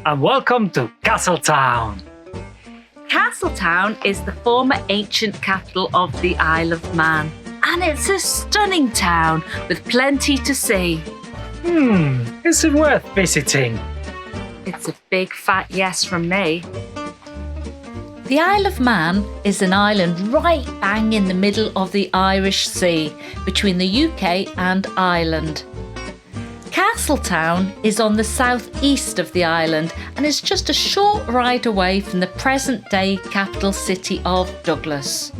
and welcome to Castletown. Castletown is the former ancient capital of the Isle of Man, and it's a stunning town with plenty to see. Is it worth visiting? It's a big fat yes from me. The Isle of Man is an island right bang in the middle of the Irish Sea, between the UK and Ireland. Castletown is on the southeast of the island and is just a short ride away from the present-day capital city of Douglas.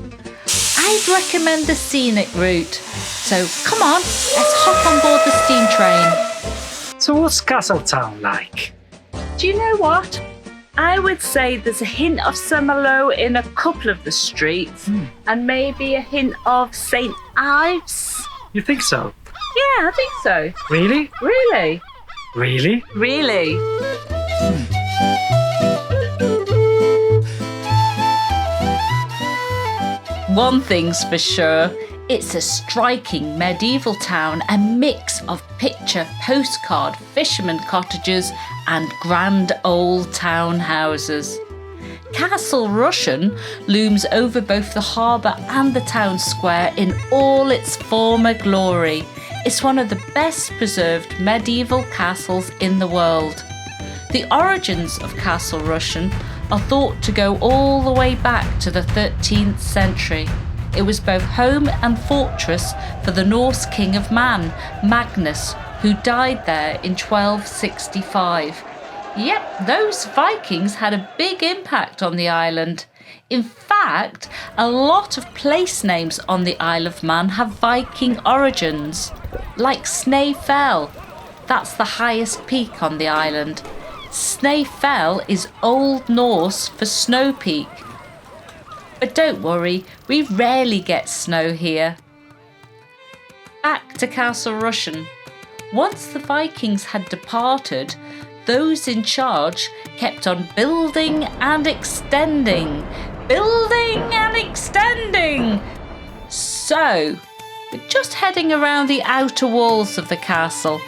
I'd recommend the scenic route, so come on, let's hop on board the steam train. So what's Castletown like? Do you know what? I would say there's a hint of Summerlow in a couple of the streets and maybe a hint of St. Ives. You think so? Yeah, I think so. Really? Really? Really? Really? One thing's for sure, it's a striking medieval town, a mix of picture, postcard, fisherman cottages and grand old town houses. Castle Rushen looms over both the harbour and the town square in all its former glory. It's one of the best preserved medieval castles in the world. The origins of Castle Rushen are thought to go all the way back to the 13th century. It was both home and fortress for the Norse king of Man, Magnus, who died there in 1265. Yep, those Vikings had a big impact on the island. In fact, a lot of place names on the Isle of Man have Viking origins, like Snaefell. That's the highest peak on the island. Snaefell is Old Norse for snow peak. But don't worry, we rarely get snow here. Back to Castle Rushen. Once the Vikings had departed, those in charge kept on building and extending. Building and extending! So, we're just heading around the outer walls of the castle.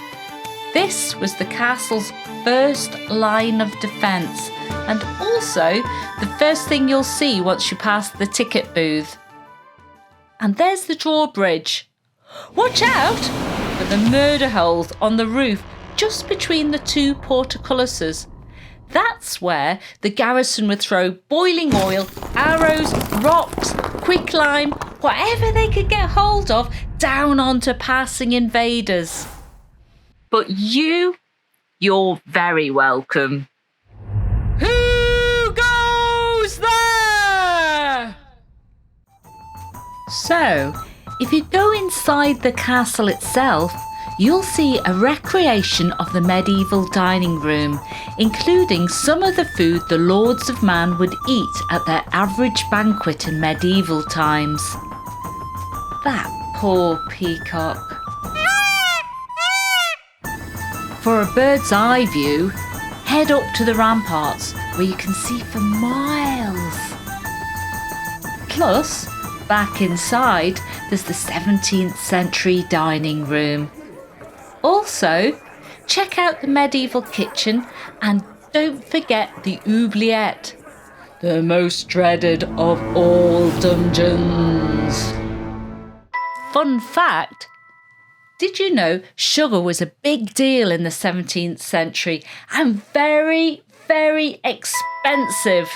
This was the castle's first line of defence, and also the first thing you'll see once you pass the ticket booth. And there's the drawbridge. Watch out for the murder holes on the roof just between the two portcullises. That's where the garrison would throw boiling oil, arrows, rocks, quicklime, whatever they could get hold of, down onto passing invaders. But you're very welcome. Who goes there? So, if you go inside the castle itself, you'll see a recreation of the medieval dining room, including some of the food the Lords of Man would eat at their average banquet in medieval times. That poor peacock. For a bird's eye view, head up to the ramparts where you can see for miles. Plus, back inside, there's the 17th century dining room. Also, check out the medieval kitchen and don't forget the oubliette, the most dreaded of all dungeons. Fun fact, did you know sugar was a big deal in the 17th century and very, very expensive?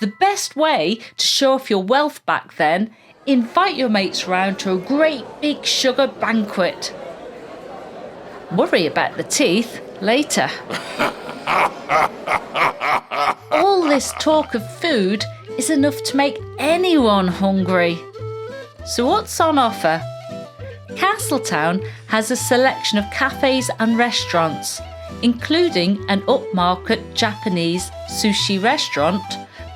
The best way to show off your wealth back then, invite your mates round to a great big sugar banquet. Worry about the teeth later. All this talk of food is enough to make anyone hungry. So what's on offer? Castletown has a selection of cafes and restaurants, including an upmarket Japanese sushi restaurant,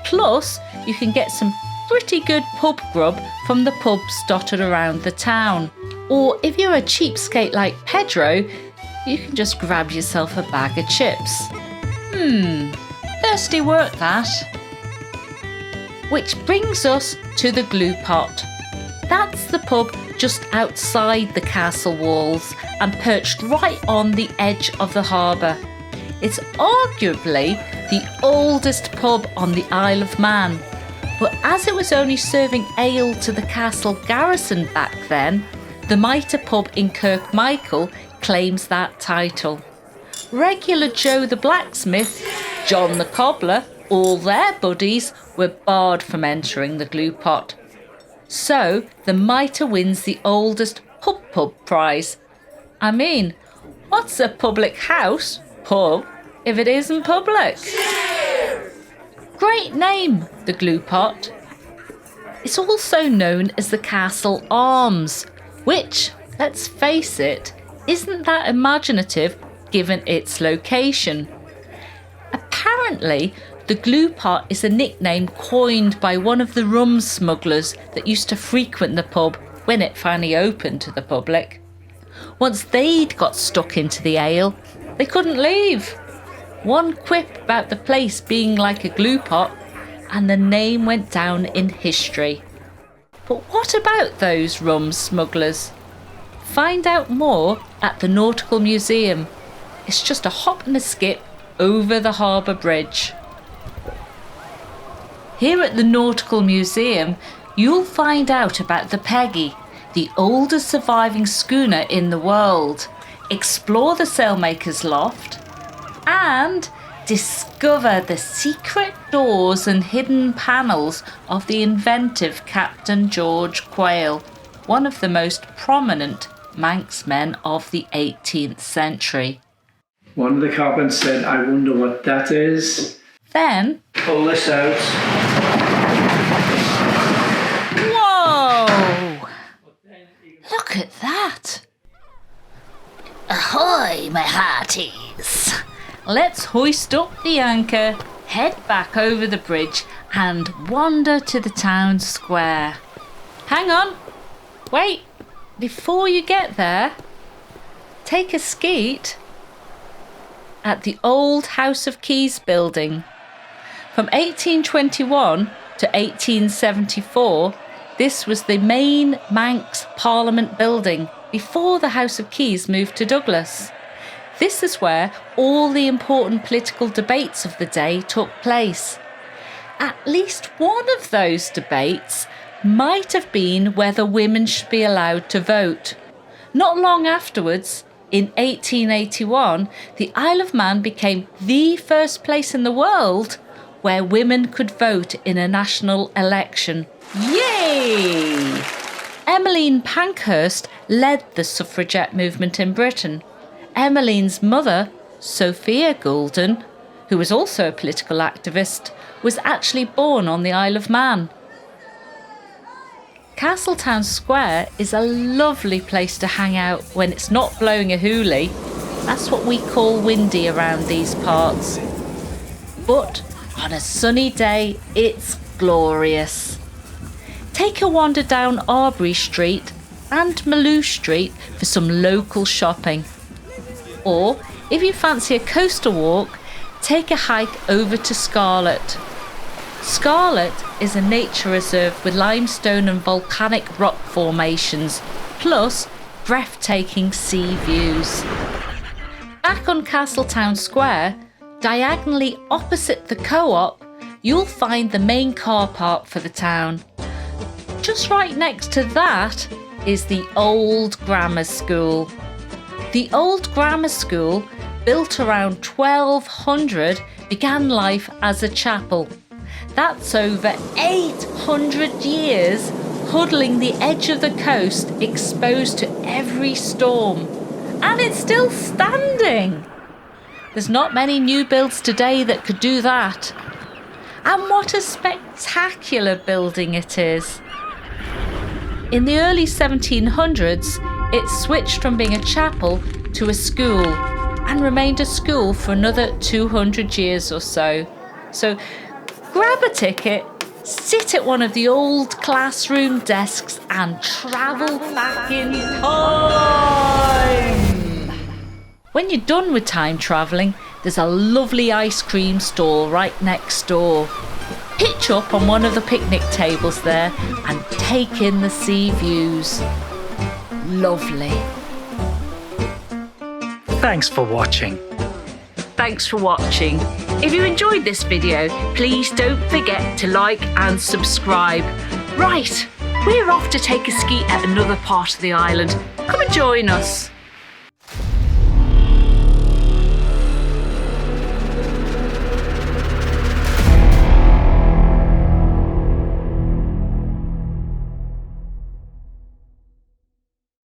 plus you can get some pretty good pub grub from the pubs dotted around the town. Or if you're a cheapskate like Pedro, you can just grab yourself a bag of chips. Thirsty work that. Which brings us to the Glue Pot. That's the pub just outside the castle walls and perched right on the edge of the harbour. It's arguably the oldest pub on the Isle of Man, but as it was only serving ale to the castle garrison back then, the Mitre pub in Kirkmichael claims that title. Regular Joe the blacksmith, John the cobbler, all their buddies were barred from entering the glue pot. So the Mitre wins the oldest pub prize. I mean, what's a public house, pub, if it isn't public? Great name, the glue pot. It's also known as the Castle Arms, which, let's face it, isn't that imaginative given its location. Apparently, the glue pot is a nickname coined by one of the rum smugglers that used to frequent the pub when it finally opened to the public. Once they'd got stuck into the ale, they couldn't leave. One quip about the place being like a glue pot, and the name went down in history. But what about those rum smugglers? Find out more at the Nautical Museum. It's just a hop and a skip over the harbour bridge. Here at the Nautical Museum, you'll find out about the Peggy, the oldest surviving schooner in the world, explore the sailmaker's loft, and discover the secret doors and hidden panels of the inventive Captain George Quayle, one of the most prominent Manx men of the 18th century. One of the carpenters said, "I wonder what that is." Then, pull this out. whoa! Look at that! Ahoy, my hearties! Let's hoist up the anchor, head back over the bridge and wander to the town square. Hang on! Wait! Before you get there, take a skeet at the old House of Keys building. From 1821 to 1874, this was the main Manx Parliament building before the House of Keys moved to Douglas. This is where all the important political debates of the day took place. At least one of those debates might have been whether women should be allowed to vote. Not long afterwards, in 1881, the Isle of Man became the first place in the world where women could vote in a national election. Yay! Emmeline Pankhurst led the suffragette movement in Britain. Emmeline's mother, Sophia Goulden, who was also a political activist, was actually born on the Isle of Man. Castletown Square is a lovely place to hang out when it's not blowing a hoolie. That's what we call windy around these parts. But on a sunny day, it's glorious. Take a wander down Arbery Street and Malou Street for some local shopping. Or, if you fancy a coastal walk, take a hike over to Scarlet. Scarlet is a nature reserve with limestone and volcanic rock formations, plus breathtaking sea views. Back on Castletown Square, diagonally opposite the co-op, you'll find the main car park for the town. Just right next to that is the old grammar school. The old grammar school, built around 1200, began life as a chapel. That's over 800 years, huddling the edge of the coast, exposed to every storm. And it's still standing. There's not many new builds today that could do that. And what a spectacular building it is. In the early 1700s, it switched from being a chapel to a school and remained a school for another 200 years or so. So grab a ticket, sit at one of the old classroom desks and travel back in time. When you're done with time travelling, there's a lovely ice cream stall right next door. Pitch up on one of the picnic tables there and take in the sea views. Lovely. Thanks for watching. thanks for watching. If you enjoyed this video, please don't forget to like and subscribe. Right, we're off to take a ski at another part of the island. Come and join us.